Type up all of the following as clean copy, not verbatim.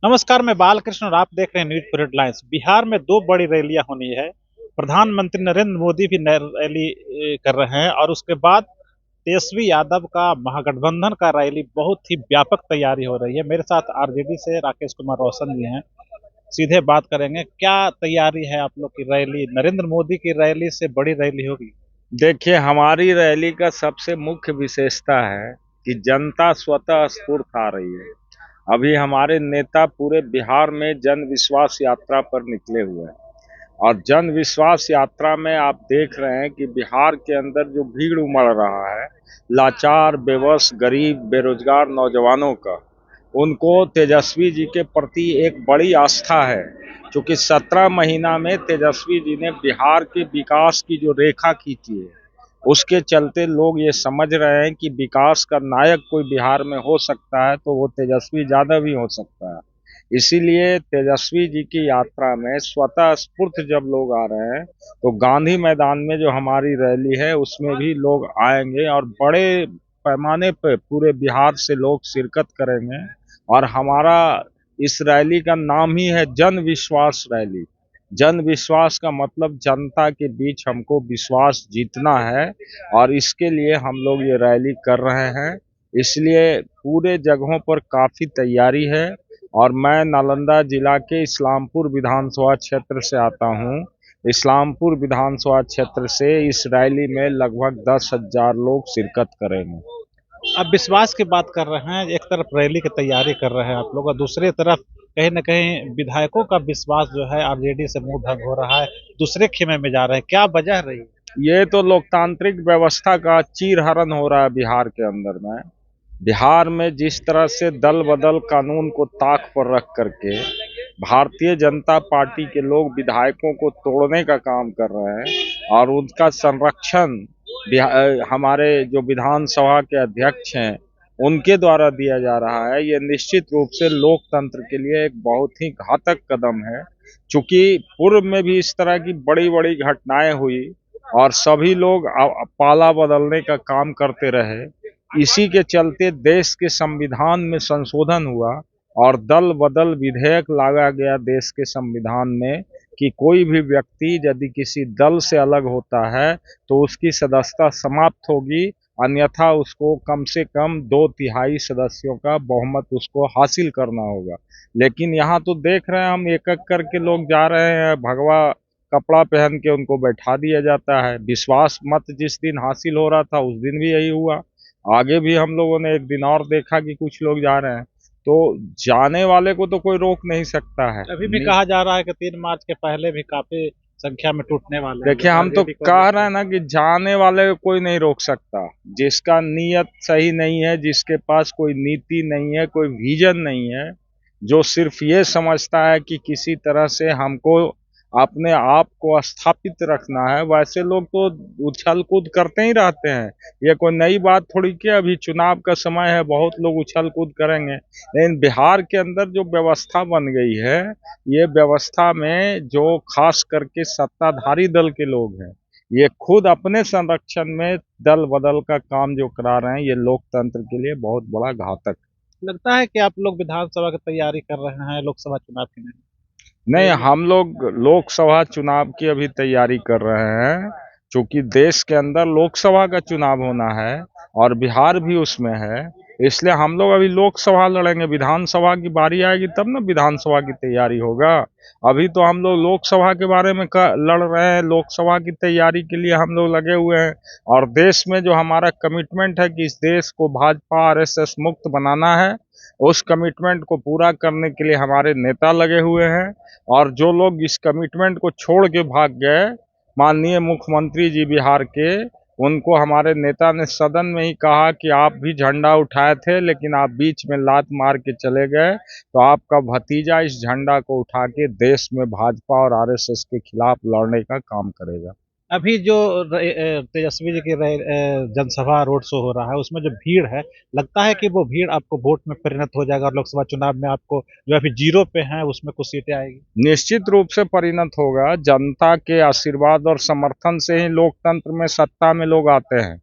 नमस्कार, मैं बालकृष्ण और आप देख रहे हैं न्यूज फॉर हेडलाइंस। बिहार में दो बड़ी रैलियां होनी है। प्रधानमंत्री नरेंद्र मोदी भी रैली कर रहे हैं और उसके बाद तेजस्वी यादव का महागठबंधन का रैली बहुत ही व्यापक तैयारी हो रही है। मेरे साथ आरजेडी से राकेश कुमार रोशन जी हैं। सीधे बात करेंगे, क्या तैयारी है आप लोग की? रैली नरेंद्र मोदी की रैली से बड़ी रैली होगी? देखिए, हमारी रैली का सबसे मुख्य विशेषता है कि जनता स्वतः स्फूर्त आ रही है। अभी हमारे नेता पूरे बिहार में जन विश्वास यात्रा पर निकले हुए हैं और जन विश्वास यात्रा में आप देख रहे हैं कि बिहार के अंदर जो भीड़ उमड़ रहा है, लाचार, बेबस, गरीब, बेरोजगार नौजवानों का, उनको तेजस्वी जी के प्रति एक बड़ी आस्था है। क्योंकि 17 महीना में तेजस्वी जी ने बिहार के विकास की जो रेखा खींची है, उसके चलते लोग ये समझ रहे हैं कि विकास का नायक कोई बिहार में हो सकता है तो वो तेजस्वी यादव ही हो सकता है। इसीलिए तेजस्वी जी की यात्रा में स्वतः स्फूर्त जब लोग आ रहे हैं, तो गांधी मैदान में जो हमारी रैली है उसमें भी लोग आएंगे और बड़े पैमाने पर पूरे बिहार से लोग शिरकत करेंगे। और हमारा इस रैली का नाम ही है जन विश्वास रैली। जन विश्वास का मतलब जनता के बीच हमको विश्वास जीतना है और इसके लिए हम लोग ये रैली कर रहे हैं। इसलिए पूरे जगहों पर काफ़ी तैयारी है। और मैं नालंदा जिला के इस्लामपुर विधानसभा क्षेत्र से आता हूँ। इस्लामपुर विधानसभा क्षेत्र से इस रैली में लगभग 10,000 लोग शिरकत करेंगे। अब विश्वास की बात कर रहे हैं, एक तरफ रैली की तैयारी कर रहे हैं आप लोग और दूसरी तरफ कहीं न कहीं विधायकों का विश्वास जो है आरजेडी से मुंह भंग हो रहा है, दूसरे खेमे में जा रहे हैं। क्या वजह रही? ये तो लोकतांत्रिक व्यवस्था का चीरहरण हो रहा है बिहार के अंदर में। बिहार में जिस तरह से दल बदल कानून को ताक पर रख करके भारतीय जनता पार्टी के लोग विधायकों को तोड़ने का काम कर रहे हैं और उनका संरक्षण हमारे जो विधानसभा के अध्यक्ष हैं उनके द्वारा दिया जा रहा है, ये निश्चित रूप से लोकतंत्र के लिए एक बहुत ही घातक कदम है। चूंकि पूर्व में भी इस तरह की बड़ी बड़ी घटनाएं हुई और सभी लोग पाला बदलने का काम करते रहे। इसी के चलते देश के संविधान में संशोधन हुआ और दल बदल विधेयक लाया गया देश के संविधान में कि कोई भी व्यक्ति यदि किसी दल से अलग होता है तो उसकी सदस्यता समाप्त होगी, अन्यथा उसको कम से कम 2/3 सदस्यों का बहुमत उसको हासिल करना होगा। लेकिन यहाँ तो देख रहे हैं हम, एक एक करके लोग जा रहे हैं, भगवा कपड़ा पहन के उनको बैठा दिया जाता है। विश्वास मत जिस दिन हासिल हो रहा था उस दिन भी यही हुआ। आगे भी हम लोगों ने एक दिन और देखा कि कुछ लोग जा रहे हैं, तो जाने वाले को तो कोई रोक नहीं सकता है। अभी भी कहा जा रहा है कि 3 मार्च के पहले भी काफी संख्या में टूटने वाले हैं देखिए, लोग हम तो आरजेडी को कह रहे लेकर। हैं ना कि जाने वाले को कोई नहीं रोक सकता। जिसका नीयत सही नहीं है, जिसके पास कोई नीति नहीं है, कोई विजन नहीं है, जो सिर्फ ये समझता है कि किसी तरह से हमको अपने आप को स्थापित रखना है, वैसे लोग तो उछल कूद करते ही रहते हैं। ये कोई नई बात थोड़ी कि अभी चुनाव का समय है बहुत लोग उछल कूद करेंगे। लेकिन बिहार के अंदर जो व्यवस्था बन गई है, ये व्यवस्था में जो खास करके सत्ताधारी दल के लोग हैं, ये खुद अपने संरक्षण में दल बदल का काम जो करा रहे हैं, ये लोकतंत्र के लिए बहुत बड़ा घातक। लगता है कि आप लोग विधानसभा की तैयारी कर रहे हैं, लोकसभा चुनाव की नहीं? नहीं, हम लोग लोकसभा चुनाव की अभी तैयारी कर रहे हैं। क्योंकि देश के अंदर लोकसभा का चुनाव होना है और बिहार भी उसमें है, इसलिए हम लोग अभी लोकसभा लड़ेंगे। विधानसभा की बारी आएगी तब ना विधानसभा की तैयारी होगा। अभी तो हम लोग लोकसभा के बारे में लड़ रहे हैं, लोकसभा की तैयारी के लिए हम लोग लगे हुए हैं। और देश में जो हमारा कमिटमेंट है कि इस देश को भाजपा आरएसएस मुक्त बनाना है, उस कमिटमेंट को पूरा करने के लिए हमारे नेता लगे हुए हैं। और जो लोग इस कमिटमेंट को छोड़ के भाग गए, माननीय मुख्यमंत्री जी बिहार के, उनको हमारे नेता ने सदन में ही कहा कि आप भी झंडा उठाए थे लेकिन आप बीच में लात मार के चले गए, तो आपका भतीजा इस झंडा को उठा के देश में भाजपा और आरएसएस के खिलाफ लड़ने का काम करेगा। अभी जो तेजस्वी जी की जनसभा रोड शो हो रहा है, उसमें जो भीड़ है, लगता है कि वो भीड़ आपको वोट में परिणत हो जाएगा और लोकसभा चुनाव में आपको जो अभी जीरो पे हैं उसमें कुछ सीटें आएगी? निश्चित रूप से परिणत होगा। जनता के आशीर्वाद और समर्थन से ही लोकतंत्र में सत्ता में लोग आते हैं।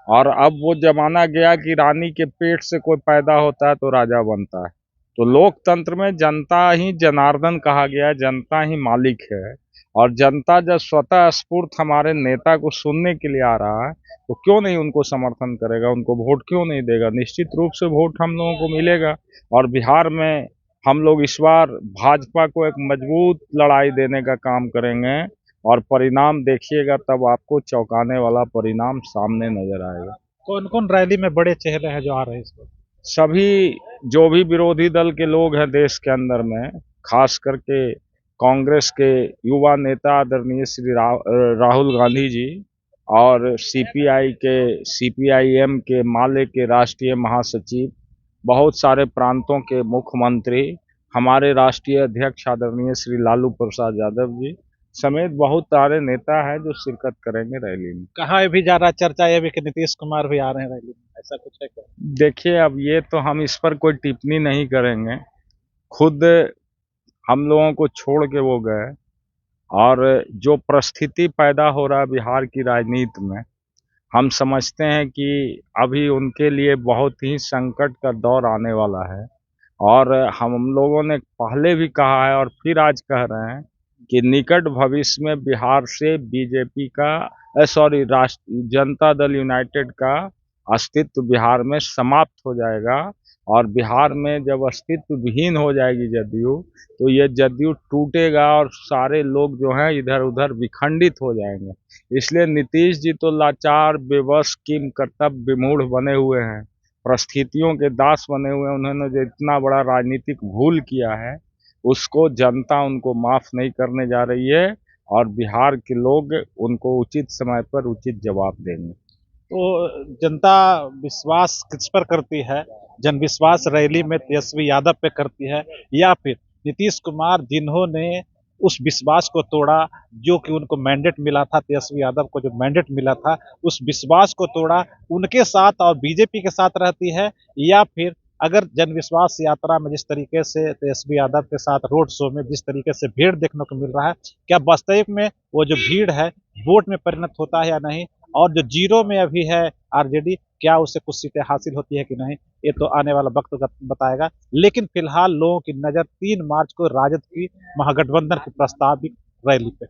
और अब वो जमाना गया कि रानी के पेट से कोई पैदा होता है तो राजा बनता है। तो लोकतंत्र में जनता ही जनार्दन कहा गया है, जनता ही मालिक है। और जनता जब स्वतः स्फूर्त हमारे नेता को सुनने के लिए आ रहा है तो क्यों नहीं उनको समर्थन करेगा, उनको वोट क्यों नहीं देगा। निश्चित रूप से वोट हम लोगों को मिलेगा। और बिहार में हम लोग इस बार भाजपा को एक मजबूत लड़ाई देने का काम करेंगे और परिणाम देखिएगा, तब आपको चौंकाने वाला परिणाम सामने नजर आएगा। कौन कौन रैली में बड़े चेहरे हैं जो आ रहे हैं इस वक्त? सभी जो भी विरोधी दल के लोग हैं देश के अंदर में, खास करके कांग्रेस के युवा नेता आदरणीय श्री राहुल गांधी जी और सीपीआईएम के माले के राष्ट्रीय महासचिव, बहुत सारे प्रांतों के मुख्यमंत्री, हमारे राष्ट्रीय अध्यक्ष आदरणीय श्री लालू प्रसाद यादव जी समेत बहुत सारे नेता हैं जो शिरकत करेंगे रैली में। कहाँ भी जा रहा चर्चा ये भी कि नीतीश कुमार भी आ रहे हैं रैली में, ऐसा कुछ है क्या? देखिए, अब ये तो हम इस पर कोई टिप्पणी नहीं करेंगे। खुद हम लोगों को छोड़ के वो गए और जो परिस्थिति पैदा हो रहा है बिहार की राजनीति में, हम समझते हैं कि अभी उनके लिए बहुत ही संकट का दौर आने वाला है। और हम लोगों ने पहले भी कहा है और फिर आज कह रहे हैं कि निकट भविष्य में बिहार से बीजेपी का जनता दल यूनाइटेड का अस्तित्व बिहार में समाप्त हो जाएगा। और बिहार में जब अस्तित्व विहीन हो जाएगी जदयू, तो ये जदयू टूटेगा और सारे लोग जो हैं इधर उधर विखंडित हो जाएंगे। इसलिए नीतीश जी तो लाचार, बेबस, किम कर्तव्य विमूढ़ बने हुए हैं, परिस्थितियों के दास बने हुए हैं। उन्होंने जो इतना बड़ा राजनीतिक भूल किया है उसको जनता उनको माफ नहीं करने जा रही है और बिहार के लोग उनको उचित समय पर उचित जवाब देंगे। तो जनता विश्वास किस पर करती है? जन विश्वास रैली में तेजस्वी यादव पे करती है या फिर नीतीश कुमार जिन्होंने उस विश्वास को तोड़ा, जो कि उनको मैंडेट मिला था, तेजस्वी यादव को जो मैंडेट मिला था उस विश्वास को तोड़ा, उनके साथ और बीजेपी के साथ रहती है? या फिर अगर जन विश्वास यात्रा में जिस तरीके से तेजस्वी यादव के साथ रोड शो में जिस तरीके से भीड़ देखने को मिल रहा है, क्या वास्तविक में वो जो भीड़ है वोट में परिणत होता है या नहीं? और जो जीरो में अभी है आरजेडी, क्या उससे कुछ सीटें हासिल होती है कि नहीं, ये तो आने वाला वक्त बताएगा। लेकिन फिलहाल लोगों की नजर 3 मार्च को राजद की महागठबंधन की प्रस्तावित रैली पे।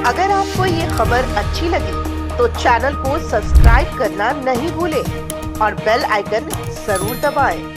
अगर आपको ये खबर अच्छी लगी तो चैनल को सब्सक्राइब करना नहीं भूलें और बेल आइकन जरूर दबाएं।